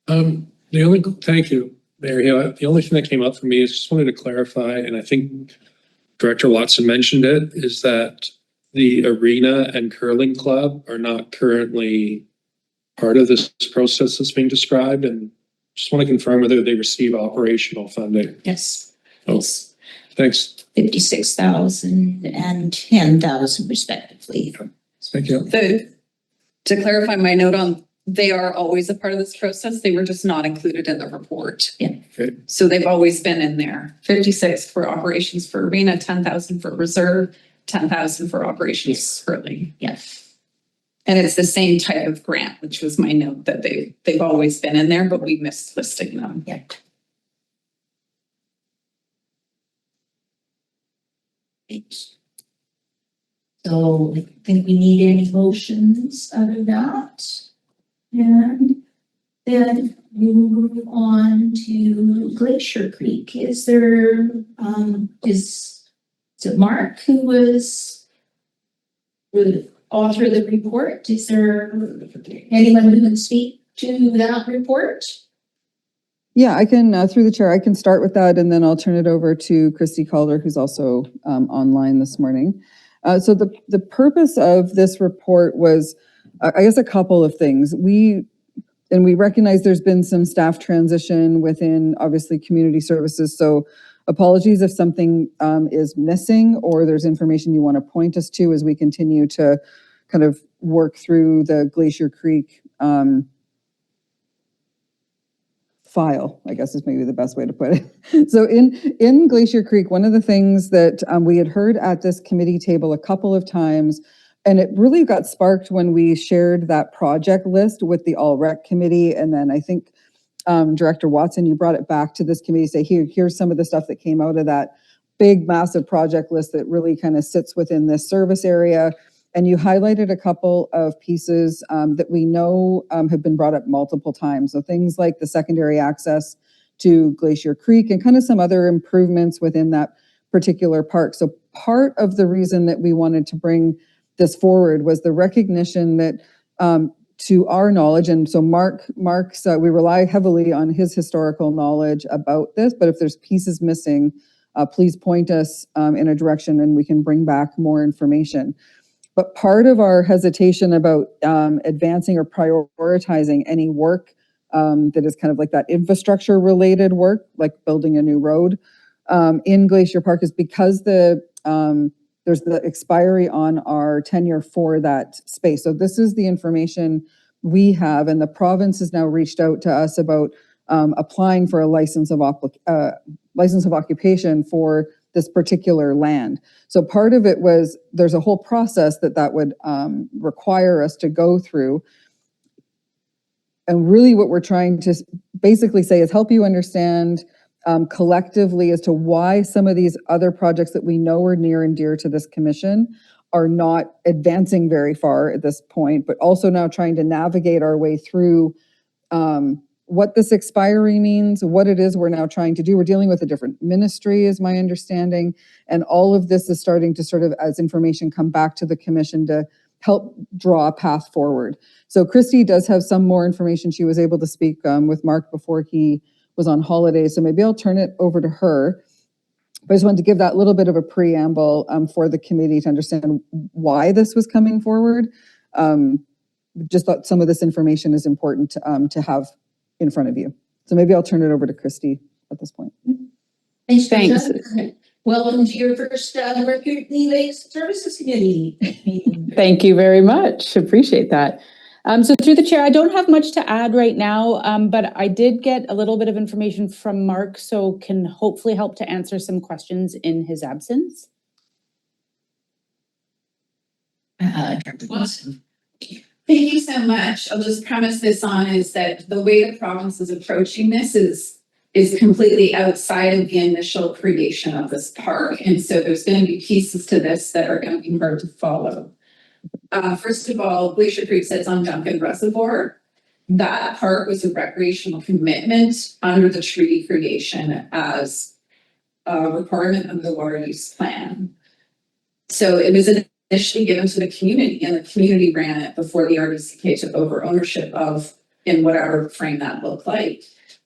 Thank you, Mayor Hill. The only thing that came up for me is just wanted to clarify, and I think Director Watson mentioned it, is that the Arena and Curling Club are not currently part of this process that's being described, and just want to confirm whether they receive operational funding. Yes. Oh, Yes. thanks. 56,000 and 10,000 respectively. Thank you. To clarify my note on they are always a part of this process. They were just not included in the report. Yeah. Okay. So they've always been in there. 56 for operations for arena, 10,000 for reserve, 10,000 for operations for curling. Yes. And it's the same type of grant, which was my note that they've always been in there, but we missed listing them. Yeah. So I think we need any motions out of that. And then we will move on to Glacier Creek. Is there, is it Mark who was the author of the report? Is there anyone who can speak to that report? Yeah, I can, through the chair, I can start with that and then I'll turn it over to Christy Calder, who's also online this morning. So the purpose of this report was, I guess, a couple of things. We recognize there's been some staff transition within, obviously, community services. So apologies if something is missing or there's information you want to point us to as we continue to kind of work through the Glacier Creek file, I guess is maybe the best way to put it. So in Glacier Creek, one of the things that we had heard at this committee table a couple of times, and it really got sparked when we shared that project list with the All Rec committee. And then I think Director Watson, you brought it back to this committee, say, here's some of the stuff that came out of that big, massive project list that really kind of sits within this service area. And you highlighted a couple of pieces that we know have been brought up multiple times. So things like the secondary access to Glacier Creek and kind of some other improvements within that particular park. So part of the reason that we wanted to bring this forward was the recognition that to our knowledge, and so Mark's, we rely heavily on his historical knowledge about this, but if there's pieces missing, please point us in a direction and we can bring back more information. But part of our hesitation about advancing or prioritizing any work that is kind of like that infrastructure related work, like building a new road in Glacier Park, is because there's the expiry on our tenure for that space. So this is the information we have, and the province has now reached out to us about applying for a license of occupation for this particular land. So part of it was, there's a whole process that would require us to go through. And really what we're trying to basically say is help you understand collectively as to why some of these other projects that we know are near and dear to this commission are not advancing very far at this point, but also now trying to navigate our way through what this expiry means, what it is we're now trying to do. We're dealing with a different ministry, is my understanding. And all of this is starting to sort of, as information come back to the commission, to help draw a path forward. So Christy does have some more information. She was able to speak with Mark before he was on holiday. So maybe I'll turn it over to her. But I just wanted to give that little bit of a preamble for the committee to understand why this was coming forward. Just thought some of this information is important to have in front of you. So maybe I'll turn it over to Christy at this point. Thanks. Thanks. Welcome to your first Kootenay Lakes Services Committee meeting. Thank you very much. Appreciate that. So through the chair, I don't have much to add right now, but I did get a little bit of information from Mark, so can hopefully help to answer some questions in his absence. Awesome. Thank you so much. I'll just premise this on is that the way the province is approaching this is completely outside of the initial creation of this park. And so there's going to be pieces to this that are going to be hard to follow. First of all, Glacier Creek sits on Duncan Reservoir. That park was a recreational commitment under the treaty creation as a requirement of the water use plan. So it was initially given to the community, and the community ran it before the RDCK took over ownership of, in whatever frame that looked like.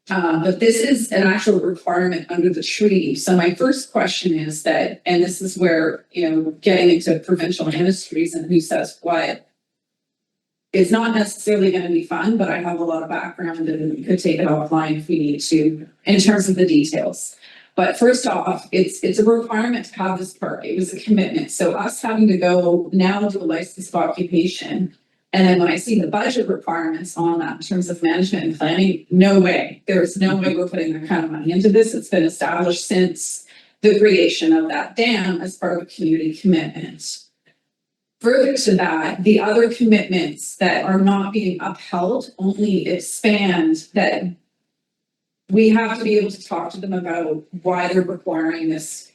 But this is an actual requirement under the treaty. So my first question is that, and this is where, getting into provincial ministries and who says what, is not necessarily going to be fun, but I have a lot of background and we could take it offline if we need to in terms of the details. But first off, it's a requirement to have this park. It was a commitment. So us having to go now to a license of occupation And then when I see the budget requirements on that in terms of management and planning, no way. There's no way we're putting that kind of money into this. It's been established since the creation of that dam as part of a community commitment. Further to that, the other commitments that are not being upheld only expand that we have to be able to talk to them about why they're requiring this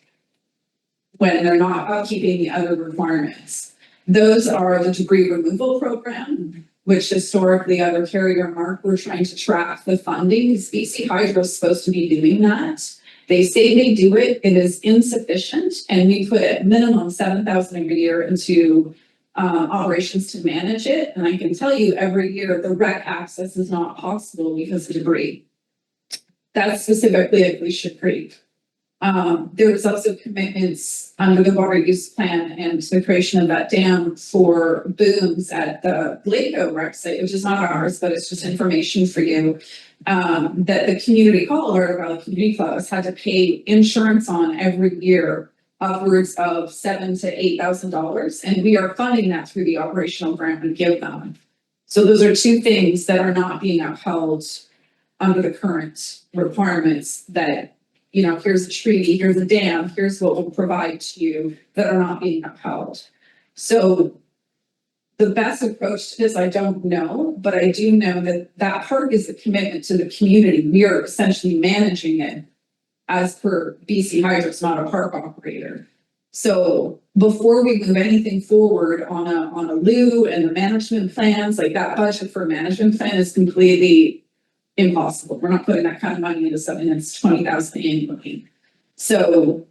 when they're not upkeeping the other requirements. Those are the debris removal program, which historically under Carrier Mark, we're trying to track the funding. BC Hydro is supposed to be doing that. They say they do it, it is insufficient, and we put at minimum $7,000 a year into operations to manage it. And I can tell you every year the rec access is not possible because of debris. That's specifically at Glacier Creek. There was also commitments under the water use plan and the creation of that dam for booms at the Glaco rec site, which is not ours, but it's just information for you. That the community hall or the community clubs had to pay insurance on every year, upwards of $7,000 to $8,000, and we are funding that through the operational grant we give them. So those are two things that are not being upheld under the current requirements that, you know, here's a treaty, here's a dam, here's what we'll provide to you, that are not being upheld. So the best approach to this, I don't know, but I do know that that park is a commitment to the community. We are essentially managing it as per BC Hydro, it's not a park operator. So before we move anything forward on a loo and the management plans, like that budget for a management plan is completely impossible. We're not putting that kind of money into something that's $20,000 annually. So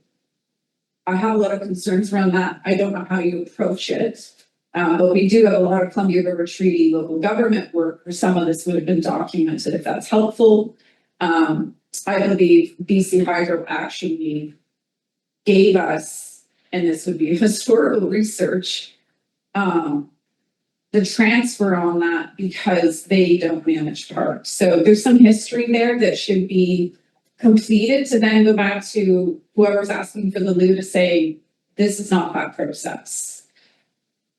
I have a lot of concerns around that. I don't know how you approach it. But we do have a lot of Columbia River Treaty local government work where some of this would have been documented if that's helpful. I believe BC Hydro actually gave us, and this would be historical research, the transfer on that because they don't manage parks. So there's some history there that should be completed to then go back to whoever's asking for the loo to say, this is not that process.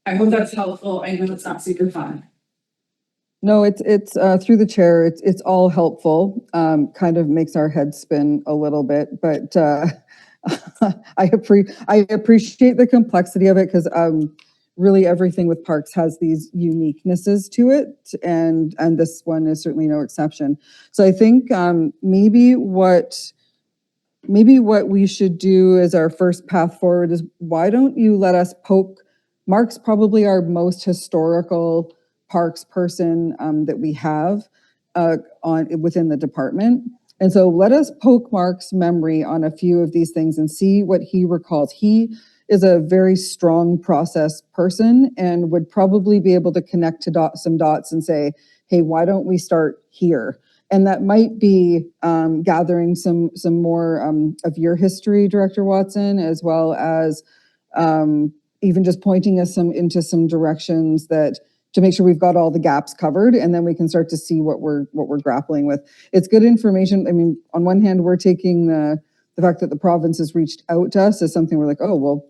I hope that's helpful. I know it's not super fun. No, it's through the chair. It's all helpful. Kind of makes our head spin a little bit, but I appreciate the complexity of it because really everything with parks has these uniquenesses to it, and this one is certainly no exception. So I think maybe what we should do as our first path forward is, why don't you let us poke. Mark's probably our most historical parks person that we have within the department. And so let us poke Mark's memory on a few of these things and see what he recalls. He is a very strong process person and would probably be able to connect to some dots and say, hey, why don't we start here? And that might be gathering some more of your history, Director Watson, as well as even just pointing us into some directions that to make sure we've got all the gaps covered, and then we can start to see what we're grappling with. It's good information. I mean, on one hand, we're taking the fact that the province has reached out to us as something we're like, oh, well,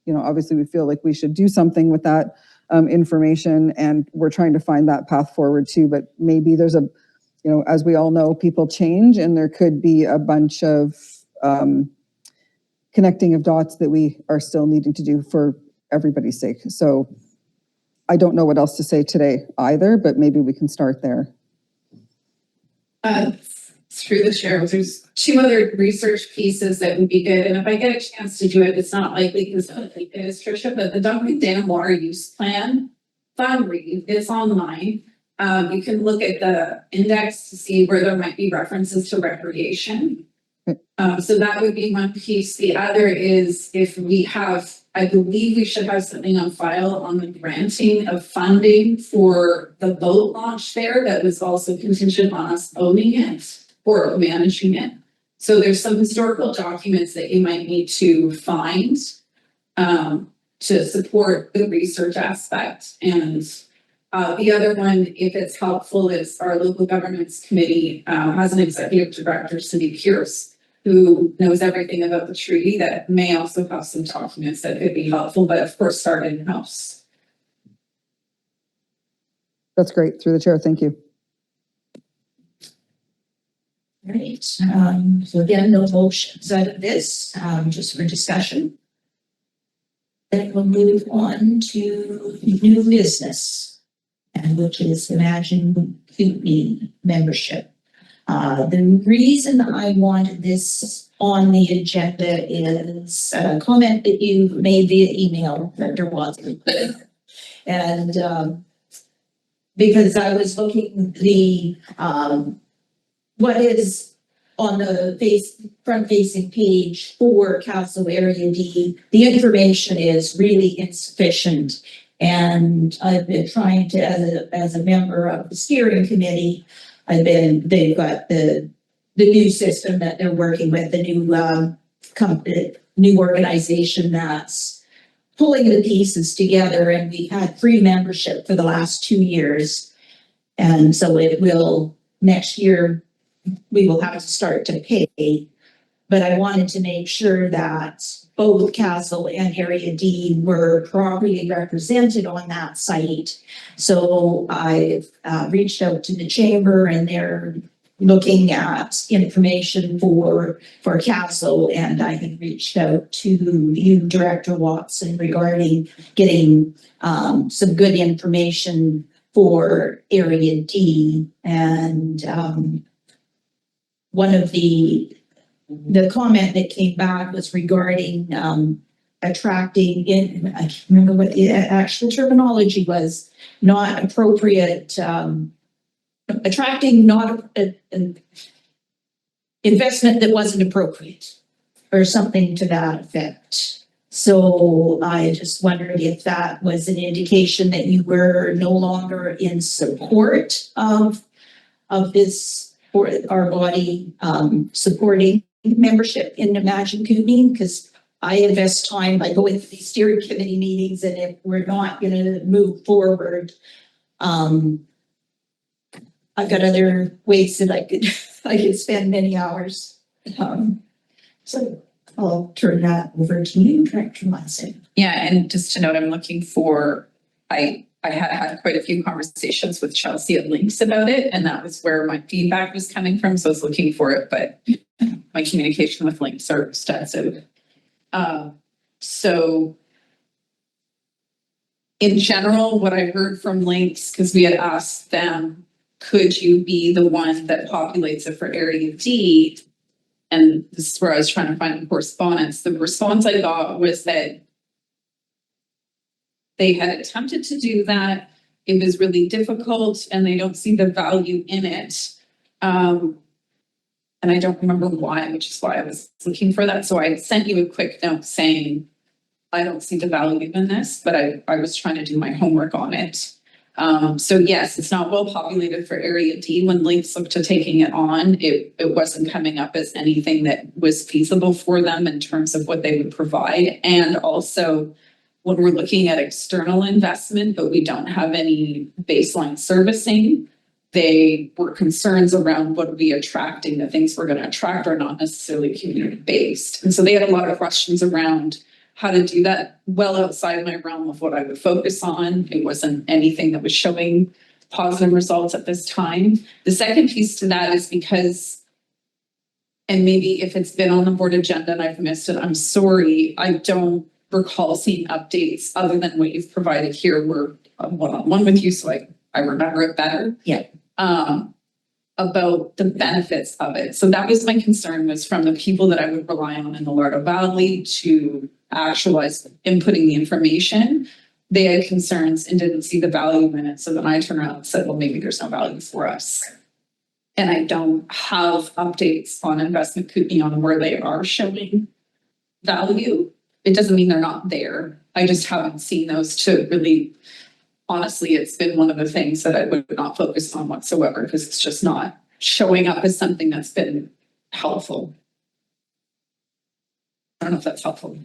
you know, obviously we feel like we should do something with that information, and we're trying to find that path forward too. But maybe there's you know, as we all know, people change, and there could be a bunch of connecting of dots that we are still needing to do for everybody's sake. So I don't know what else to say today either, but maybe we can start there. Through the chair, there's two other research pieces that would be good. And if I get a chance to do it, it's not likely because it is Tricia, but the Duncan Dam Water Use Plan fund read is online. You can look at the index to see where there might be references to recreation. So that would be one piece. The other is if we have, I believe we should have something on file on the granting of funding for the boat launch there that was also contingent on us owning it or managing it. So there's some historical documents that you might need to find to support the research aspect. And the other one, if it's helpful, is our local governments committee has an executive director, Cindy Pierce, who knows everything about the treaty that may also have some documents that could be helpful, but of course start in-house. That's great. Through the chair, thank you. Right, so again, no motions out of this, just for discussion. Then we'll move on to new business, and which is Imagine Kootenay membership. The reason I wanted this on the agenda is a comment that you made via email, Director Watson. And because I was looking what is on the front facing page for Council Area D, the information is really insufficient. And I've been trying to, as a member of the steering committee, they've got the new system that they're working with, the new organization that's pulling the pieces together. And we've had free membership for the last 2 years. And so it will, next year, we will have to start to pay. But I wanted to make sure that both Castle and Area D were properly represented on that site. So I've reached out to the chamber, and they're looking at information for Castle, and I have reached out to you, Director Watson, regarding getting some good information for Area D. And one of the comment that came back was regarding attracting in, I can't remember what the actual terminology was, not appropriate, attracting not an investment that wasn't appropriate, or something to that effect. So I just wondered if that was an indication that you were no longer in support of this, for our body supporting membership in Imagine Kootenay, because I invest time by going to these steering committee meetings, and if we're not going to move forward, I've got other ways that I could spend many hours. So I'll turn that over to you, Director Munson. Yeah, and just to note, I'm looking for, I had quite a few conversations with Chelsea at Links about it, and that was where my feedback was coming from. So I was looking for it, but my communication with Links are extensive. So in general, what I heard from Links, because we had asked them, could you be the one that populates it for Area D? And this is where I was trying to find the correspondence. The response I got was that they had attempted to do that. It was really difficult, and they don't see the value in it. And I don't remember why, which is why I was looking for that. So I sent you a quick note saying, I don't see the value in this, but I was trying to do my homework on it. So yes, it's not well populated for Area D. When Links looked to taking it on, it wasn't coming up as anything that was feasible for them in terms of what they would provide. And also, when we're looking at external investment, but we don't have any baseline servicing, they were concerns around what are we attracting. The things we're going to attract are not necessarily community-based. And so they had a lot of questions around how to do that well outside my realm of what I would focus on. It wasn't anything that was showing positive results at this time. The second piece to that is because, and maybe if it's been on the board agenda and I've missed it, I'm sorry, I don't recall seeing updates other than what you've provided here. We're one-on-one with you, so I remember it better. Yeah. About the benefits of it. So that was my concern, was from the people that I would rely on in the Lardo Valley to actualize inputting the information. They had concerns and didn't see the value in it. So then I turned around and said, well, maybe there's no value for us. And I don't have updates on Investment Kootenay on where they are showing value. It doesn't mean they're not there. I just haven't seen those to really, honestly, it's been one of the things that I would not focus on whatsoever, because it's just not showing up as something that's been helpful. I don't know if that's helpful.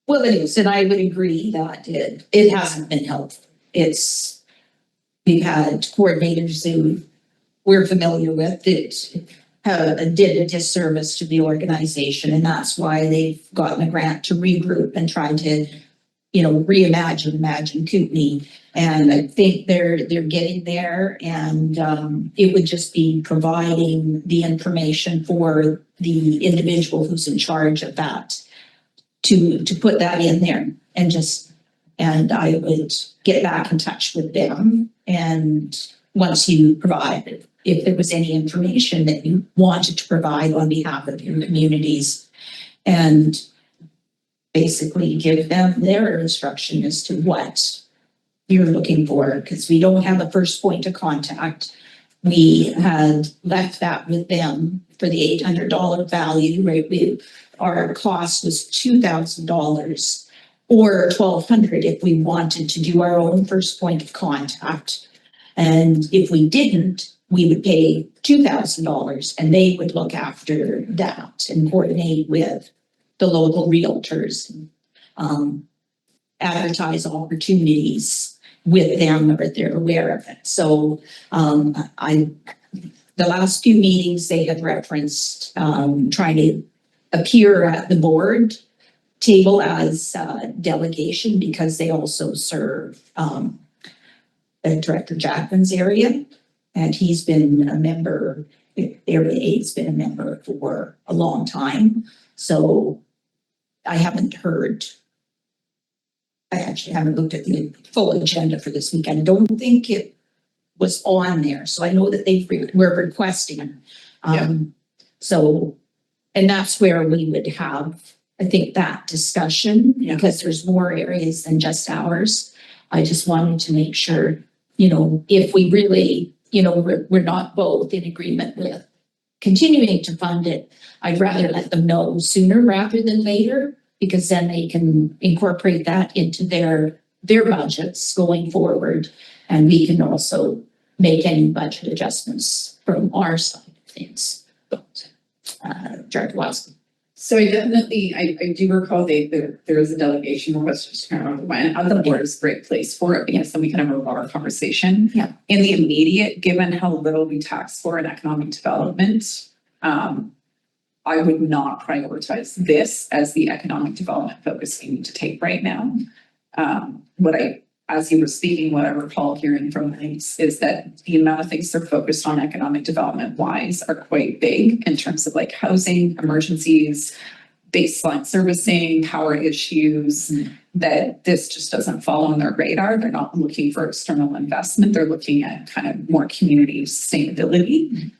Well, it is, and I would agree that it hasn't been helpful. We've had coordinators who we're familiar with that did a disservice to the organization, and that's why they've gotten a grant to regroup and try to imagine Kootenay. And I think they're getting there, and it would just be providing the information for the individual who's in charge of that to put that in there, and I would get back in touch with them. And once you provide, if there was any information that you wanted to provide on behalf of your communities, and basically give them their instruction as to what you're looking for, because we don't have a first point of contact. We had left that with them for the $800 value, right? Our cost was $2,000 or $1,200 if we wanted to do our own first point of contact. And if we didn't, we would pay $2,000, and they would look after that and coordinate with the local realtors, advertise opportunities with them, or they're aware of it. So the last few meetings they had referenced trying to appear at the board table as delegation, because they also serve Director Jackman's area, and he's been a member, Area 8's been a member for a long time. So I haven't heard, I actually haven't looked at the full agenda for this weekend. I don't think it was on there. So I know that were requesting. So, and that's where we would have, I think, that discussion, because there's more areas than just ours. I just wanted to make sure, if we really, we're not both in agreement with continuing to fund it, I'd rather let them know sooner rather than later, because then they can incorporate that into their budgets going forward. And we can also make any budget adjustments from our side of things. Director Watson. So I definitely, I do recall there is a delegation request when the board is a great place for it, because then we can have a broader conversation. Yeah. In the immediate, given how little we tax for in economic development, I would not prioritize this as the economic development focus we need to take right now. As you were speaking, what I recall hearing from Lynx is that the amount of things they're focused on economic development wise are quite big in terms of like housing, emergencies, baseline servicing, power issues, that this just doesn't fall on their radar. They're not looking for external investment. They're looking at kind of more community sustainability.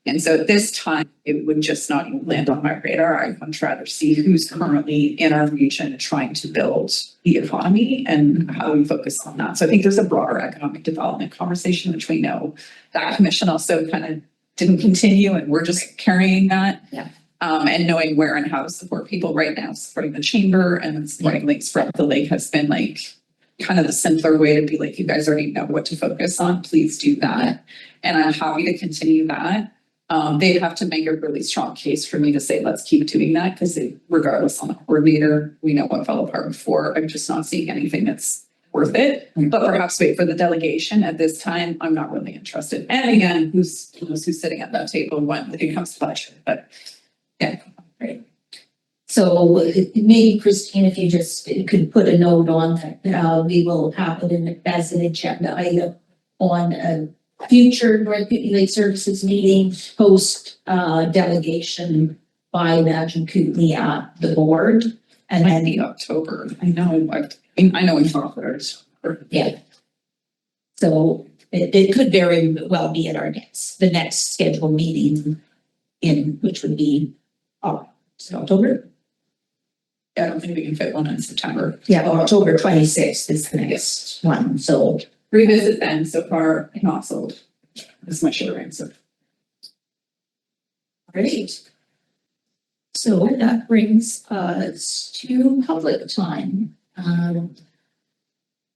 And so at this time, it would just not even land on my radar. I would rather see who's currently in our region trying to build the economy and how we focus on that. So I think there's a broader economic development conversation, which we know that commission also kind of didn't continue, and we're just carrying that. Yeah. And knowing where and how to support people right now, supporting the chamber and supporting Lakes for the Lake has been like kind of the simpler way to be like, you guys already know what to focus on, please do that. And I'm happy to continue that. They'd have to make a really strong case for me to say, let's keep doing that, because regardless on the coordinator, we know what fell apart before. I'm just not seeing anything that's worth it. But perhaps wait for the delegation. At this time, I'm not really interested. And again, who's sitting at that table when it comes to budget. But yeah, right. So maybe Christine, if you just could put a note on that, we will have it as an agenda item on a future North Kootenay Lake Services meeting, post delegation by Imagine Kootenay at the board, and might then be October. I know we talked about it. yeah. So it could very well be at the next scheduled meeting, which would be October. I don't think we can fit one in September. Yeah, October 26th is the next one. So Revisit then. So far, not sold. That's my short answer. great. So that brings us to public time.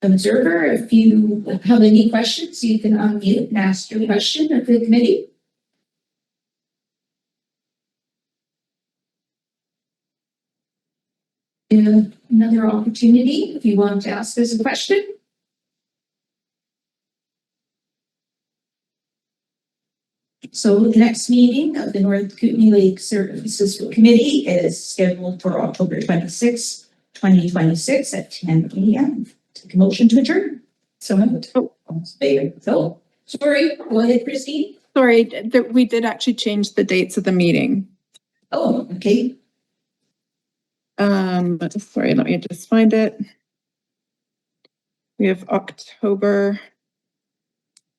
Observer, if you have any questions, you can unmute and ask your question of the committee. Another opportunity if you want to ask us a question. So the next meeting of the North Kootenay Lake Services Committee is scheduled for October 26th, 2026 at 10 a.m. Take a motion to adjourn. So moved. Oh. Phil, sorry, go ahead, Christine. Sorry, we did actually change the dates of the meeting. Oh, okay. Sorry, let me just find it. We have October,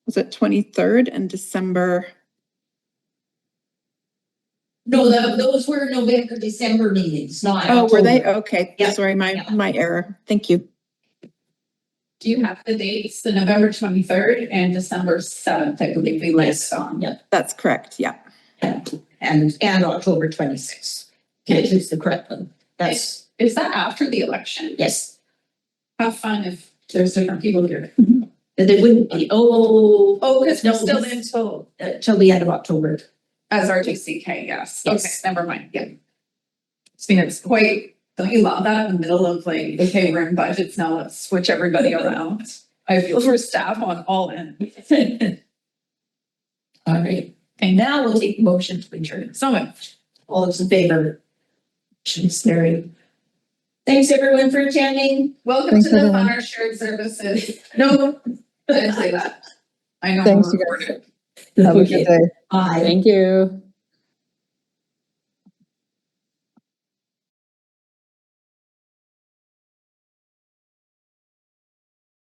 was it 23rd, and December? No, those were November, December meetings, not Oh, were they? October. Okay, Yeah. sorry, my error. Thank you. Do you have the dates, the November 23rd and December 7th, I believe we list on? Yep. That's correct, yeah. And October 26th. Okay, it's the correct one. That's, Is that after the election? yes, Have fun if there's different people here. that they wouldn't be, Because no, we're still this- in till the end of October. as RTCK, yes. Yes. Okay, never mind, yeah. I mean, it's quite, don't you love that in the middle of like, okay, we're in budgets now, let's switch everybody around. I feel for staff on all ends. All right, and now we'll take motion to adjourn. So much. All those in favor? Motion is carried. Thanks, everyone, for attending. Welcome Thanks, to the everyone. Fire Shared Services. No, I didn't say that. I know. Thanks, we're you guys. recorded. Have a Okay. good day. Bye. Thank you.